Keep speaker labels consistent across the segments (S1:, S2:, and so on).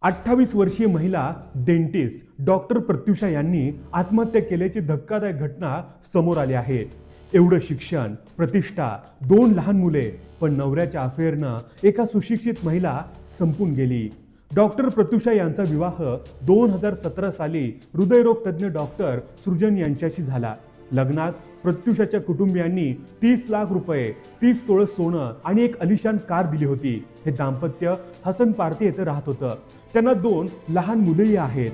S1: 28 वर्षीय महिला dentist doctor Pratyusha यांनी आत्महत्या केल्याची धक्कादायक घटना समोर आली आहे। एवढं शिक्षण, प्रतिष्ठा, 2 लहान मुले, पण नवऱ्याच्या अफेअरनं एका सुशिक्षित महिला संपून गेली। डॉक्टर प्रत्युषा यांचा विवाह 2017 साली हृदयरोग तज्ञ डॉक्टर सृजन यांच्याशी झाला। लग्नात प्रत्युषाच्या कुटुंबियांनी 30 लाख रुपये, 30 तोळे सोनं आणि एक अलिशान कार दिली होती। हे दाम्पत्य हसन पार्टी येथे राहत होतं। त्यांना 2 लहान मुलेही आहेत।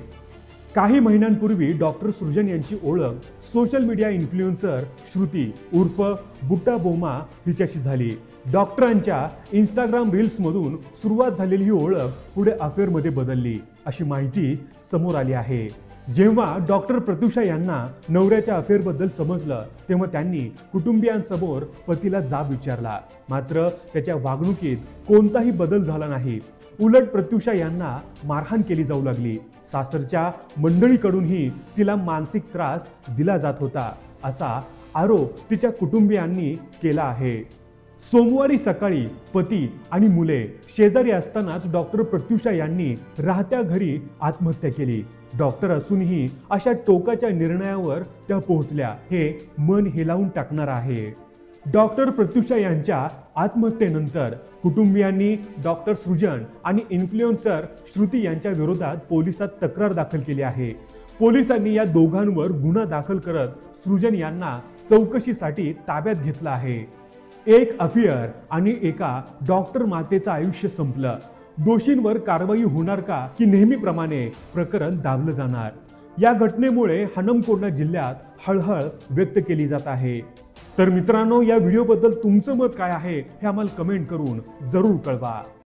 S1: काही महिन्यांपूर्वी डॉक्टर सृजन यांची ओळख सोशल मीडिया इन्फ्लुएन्सर श्रुती उर्फ बुट्टा बोमा हिच्याशी झाली। डॉक्टरांच्या इंस्टाग्राम रील्स मधून सुरुवात झालेली ही ओळख पुढे अफेअरमध्ये बदलली, अशी माहिती समोर आली आहे। जेव्हा डॉक्टर प्रत्युषा यांना नवऱ्याच्या अफेअरबद्दल समजलं, तेव्हा त्यांनी कुटुंबियांसमोर पतीला जाब विचारला। मात्र त्याच्या वागणुकीत कोणताही बदल झाला नाही। उलट प्रत्युषा यांना मारहाण केली जाऊ लागली। सासरच्या मंडळीकडूनही तिला मानसिक त्रास दिला जात होता, असा आरोप तिच्या कुटुंबियांनी केला आहे। सोमवारी सकाळी पती आणि मुले शेजारी असतानाच डॉक्टर प्रत्युषा यांनी राहत्या घरी आत्महत्या केली। डॉक्टर असूनही अशा टोकाच्या निर्णयावर त्या पोहोचल्या, हे मन हेलावून टाकणार आहे। डॉक्टर प्रत्युषा यांच्या आत्महत्येनंतर कुटुंबियांनी डॉक्टर सृजन आणि इन्फ्लुएन्सर श्रुती यांच्या विरोधात पोलिसात तक्रार दाखल केली आहे। पोलिसांनी या दोघांवर गुन्हा दाखल करत सृजन यांना चौकशीसाठी ताब्यात घेतलं आहे। एक अफेअर आणि एका डॉक्टर मातेचं आयुष्य संपलं। दोषींवर कारवाई होणार का, की नेहमीप्रमाणे प्रकरण दाबलं जाणार? या घटनेमुळे हनमकोंडा जिल्ह्यात हळहळ व्यक्त केली जात आहे। तर मित्रांनो, या व्हिडिओबद्दल तुमचं मत काय आहे हे आम्हाला कमेंट करून जरूर कळवा।